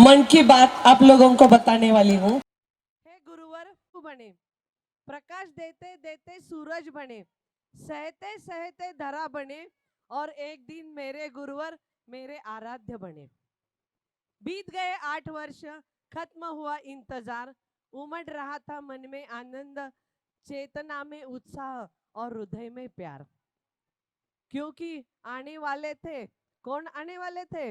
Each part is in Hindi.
मन की बात आप लोगों को बताने वाली हूँ। हे गुरुवर बने, प्रकाश देते देते सूरज बने, सहते सहते धरा बने, और एक दिन मेरे गुरुवर मेरे आराध्य बने। बीत गए 8 वर्ष, खत्म हुआ इंतजार, उमड़ रहा था मन में आनंद, चेतना में उत्साह और हृदय में प्यार। क्योंकि आने वाले थे, कौन आने वाले थे?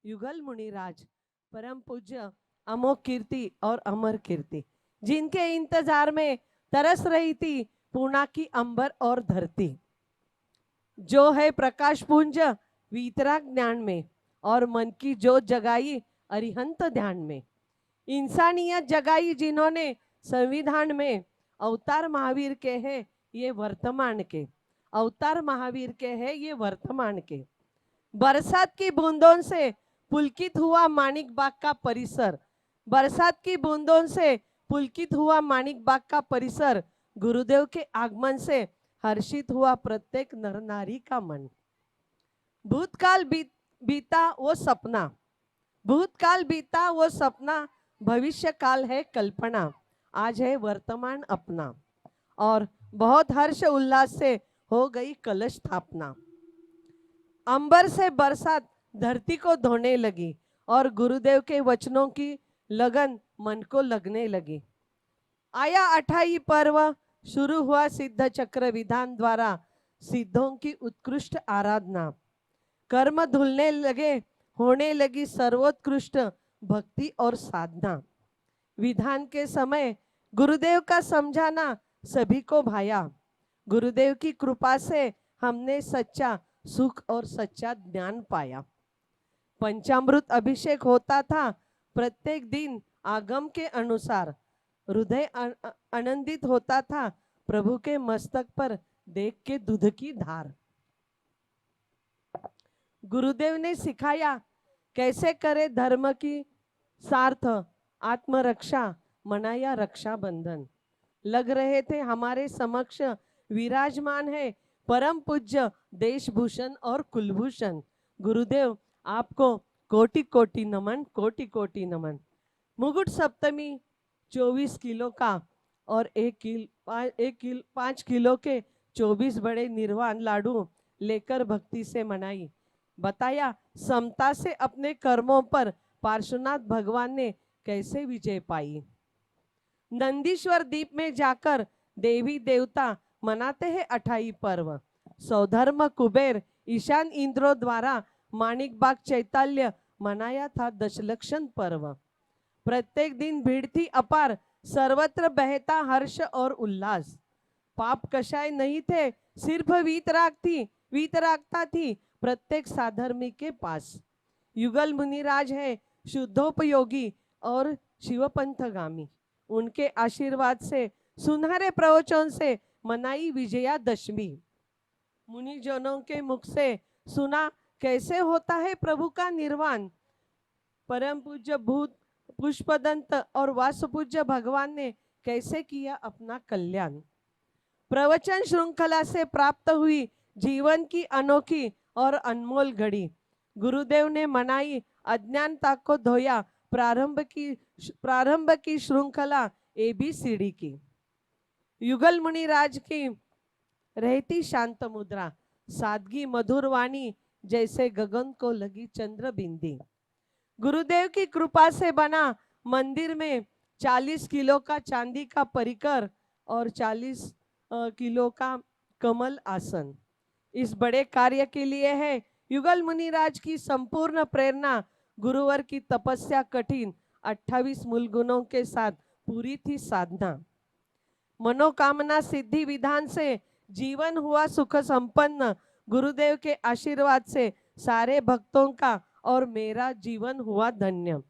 युगल मुनिराज, परम पूज्य अमोघ कीर्ति और अमर कीर्ति, जिनके इंतजार में तरस रही थी पूना की अंबर और धरती। जो है प्रकाश पुंज वीतराग ज्ञान में, और मन की जोत जगाई अरिहंत ध्यान में। इंसानियत जगाई जिन्होंने संविधान में, अवतार महावीर के हैं ये वर्तमान के, अवतार महावीर के हैं ये वर्तमान के। बरसात की बूंदों से पुलकित हुआ मानिक बाग का परिसर, बरसात की बूंदों से पुलकित हुआ मानिक बाग का परिसर, गुरुदेव के आगमन से हर्षित हुआ प्रत्येक नर नारी का मन। भूतकाल बीता वो सपना, भूतकाल बीता वो सपना, भविष्य काल है कल्पना, आज है वर्तमान अपना। और बहुत हर्ष उल्लास से हो गई कलश स्थापना। अंबर से बरसात धरती को धोने लगी, और गुरुदेव के वचनों की लगन मन को लगने लगी। आया 28 पर्व, शुरू हुआ सिद्ध चक्र विधान द्वारा सिद्धों की उत्कृष्ट आराधना। कर्म धुलने लगे, होने लगी सर्वोत्कृष्ट भक्ति और साधना। विधान के समय गुरुदेव का समझाना सभी को भाया। गुरुदेव की कृपा से हमने सच्चा सुख और सच्चा ज्ञान पाया। पंचामृत अभिषेक होता था प्रत्येक दिन आगम के अनुसार, हृदय आनंदित होता था प्रभु के मस्तक पर देख के दूध की धार। गुरुदेव ने सिखाया कैसे करे धर्म की सार्थ, आत्मरक्षा मनाया रक्षा बंधन। लग रहे थे हमारे समक्ष विराजमान है परम पूज्य देशभूषण और कुलभूषण। गुरुदेव आपको कोटि कोटि नमन, कोटि कोटि नमन। मुकुट सप्तमी 24 किलो का और 5 किलो के 24 बड़े निर्वाण लाडू लेकर भक्ति से मनाई। बताया समता से अपने कर्मों पर पार्श्वनाथ भगवान ने कैसे विजय पाई। नंदीश्वर द्वीप में जाकर देवी देवता मनाते हैं 28 पर्व। सौधर्म कुबेर ईशान इंद्रों द्वारा मानिक बाग चैताल्य मनाया था दशलक्षण पर्व। प्रत्येक दिन भीड़ थी अपार, सर्वत्र बहता हर्ष और उल्लास। पाप कषाय नहीं थे, सिर्फ वीतरागता थी प्रत्येक साधर्मी के पास। युगल मुनिराज है शुद्धोपयोगी और शिवपंथगामी, उनके आशीर्वाद से सुनहरे प्रवचन से मनाई विजयादशमी। मुनिजनों के मुख से सुना कैसे होता है प्रभु का निर्वाण। परम पूज्य भूत पुष्पदंत और वासुपूज्य भगवान ने कैसे किया अपना कल्याण। प्रवचन श्रृंखला से प्राप्त हुई जीवन की अनोखी और अनमोल घड़ी। गुरुदेव ने मनाई अज्ञानता को धोया प्रारंभ की श्रृंखला ABCD की। युगल मुनिराज की रहती शांत मुद्रा, सादगी मधुर वाणी जैसे गगन को लगी चंद्र बिंदी। गुरुदेव की कृपा से बना मंदिर में 40 किलो का चांदी का परिकर और 40 किलो का कमल आसन। इस बड़े कार्य के लिए है युगल मुनिराज की संपूर्ण प्रेरणा। गुरुवर की तपस्या कठिन, 28 मूल गुणों के साथ पूरी थी साधना। मनोकामना सिद्धि विधान से जीवन हुआ सुख संपन्न। गुरुदेव के आशीर्वाद से सारे भक्तों का और मेरा जीवन हुआ धन्य।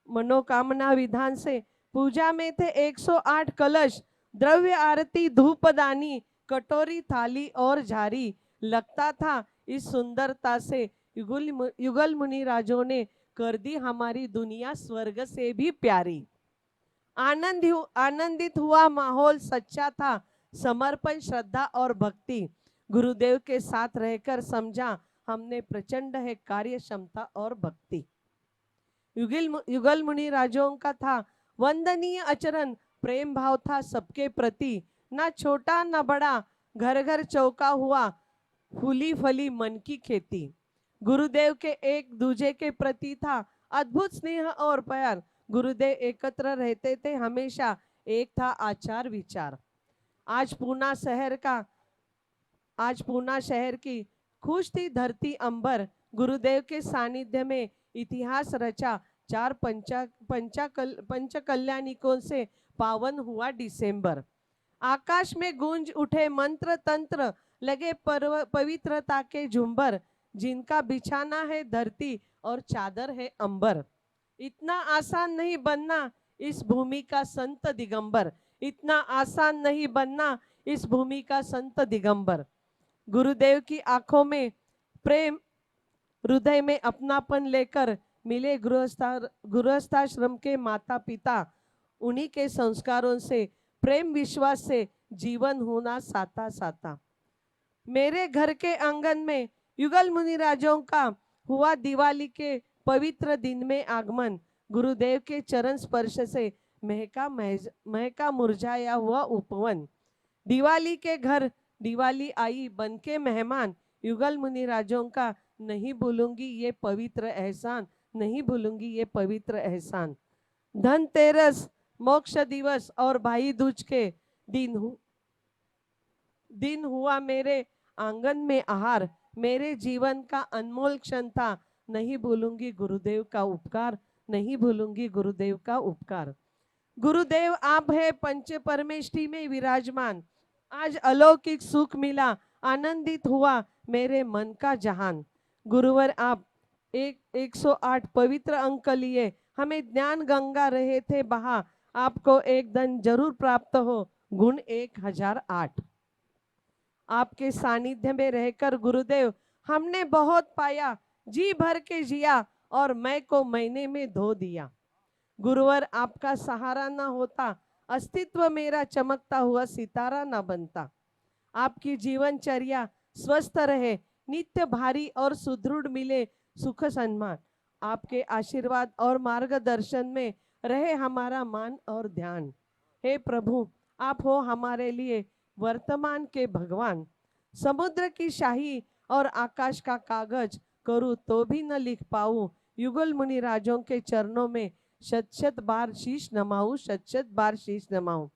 मनोकामना विधान से पूजा में थे 108 कलश, द्रव्य आरती धूपदानी कटोरी थाली और झारी। लगता था इस सुंदरता से युगल मुनि राजों ने कर दी हमारी दुनिया स्वर्ग से भी प्यारी। आनंदित हुआ माहौल सच्चा था, समर्पण श्रद्धा और भक्ति। गुरुदेव के साथ रहकर समझा हमने प्रचंड है कार्य क्षमता और भक्ति। युगल मुनि राजों का था वंदनीय आचरण, प्रेम भाव था सबके प्रति, ना छोटा ना बड़ा, घर घर चौका हुआ, फूली फली मन की खेती। गुरुदेव के एक दूजे के प्रति था अद्भुत स्नेह और प्यार। गुरुदेव एकत्र रहते थे हमेशा, एक था आचार विचार। आज पूना शहर की खुश थी धरती अंबर। गुरुदेव के सानिध्य में इतिहास रचा, चार पंच कल्याणिकों से पावन हुआ दिसंबर। आकाश में गूंज उठे मंत्र तंत्र, लगे पवित्रता के झुंबर। जिनका बिछाना है धरती और चादर है अंबर। इतना आसान नहीं बनना इस भूमि का संत दिगंबर। इतना आसान नहीं बनना इस भूमि का संत दिगंबर। गुरुदेव की आंखों में प्रेम, हृदय में अपनापन लेकर मिले गृहस्थाश्रम के माता पिता। उन्हीं के संस्कारों से, प्रेम विश्वास से जीवन होना साता साता। मेरे घर के आंगन में युगल मुनि राजों का हुआ दिवाली के पवित्र दिन में आगमन। गुरुदेव के चरण स्पर्श से महका मुरझाया हुआ उपवन। दिवाली के घर दिवाली आई बनके मेहमान। युगल मुनि राजों का नहीं भूलूंगी ये पवित्र एहसान, नहीं भूलूंगी ये पवित्र एहसान। धनतेरस, मोक्ष दिवस और भाई दूज के दिन हुआ मेरे आंगन में आहार। मेरे जीवन का अनमोल क्षण था, नहीं भूलूंगी गुरुदेव का उपकार, नहीं भूलूंगी गुरुदेव का उपकार। गुरुदेव आप है पंच परमेष्टि में विराजमान। आज अलौकिक सुख मिला, आनंदित हुआ मेरे मन का जहान। गुरुवर आप 108 पवित्र अंक लिए हमें ज्ञान गंगा रहे थे बहा। आपको एक दिन जरूर प्राप्त हो गुण 1008। आपके सानिध्य में रहकर गुरुदेव हमने बहुत पाया, जी भर के जिया और मैं को महीने में धो दिया। गुरुवर आपका सहारा ना होता, अस्तित्व मेरा चमकता हुआ सितारा ना बनता। आपकी जीवनचर्या स्वस्थ रहे, नित्य भारी और सुदृढ़ मिले सुख सम्मान। आपके आशीर्वाद और मार्गदर्शन में रहे हमारा मान और ध्यान। हे प्रभु, आप हो हमारे लिए वर्तमान के भगवान। समुद्र की शाही और आकाश का कागज करूं तो भी न लिख पाऊं। युगल मुनि राजों के चरणों में शत शत बार शीश नमाऊं, शत शत बार शीश नमाऊं।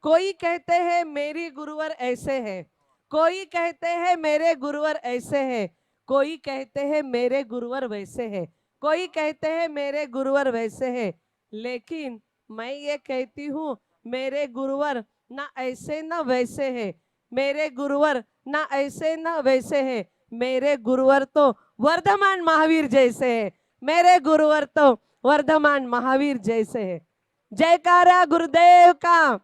कोई कहते हैं मेरी गुरुवर ऐसे है, कोई कहते हैं मेरे गुरुवर ऐसे है, कोई कहते हैं मेरे गुरुवर वैसे है, कोई कहते हैं मेरे गुरुवर वैसे है। लेकिन मैं ये कहती हूँ मेरे गुरुवर ना ऐसे ना वैसे है, मेरे गुरुवर ना ऐसे ना वैसे है। मेरे गुरुवर तो वर्धमान महावीर जैसे है, मेरे गुरुवर तो वर्धमान महावीर जैसे है। जयकारा गुरुदेव का।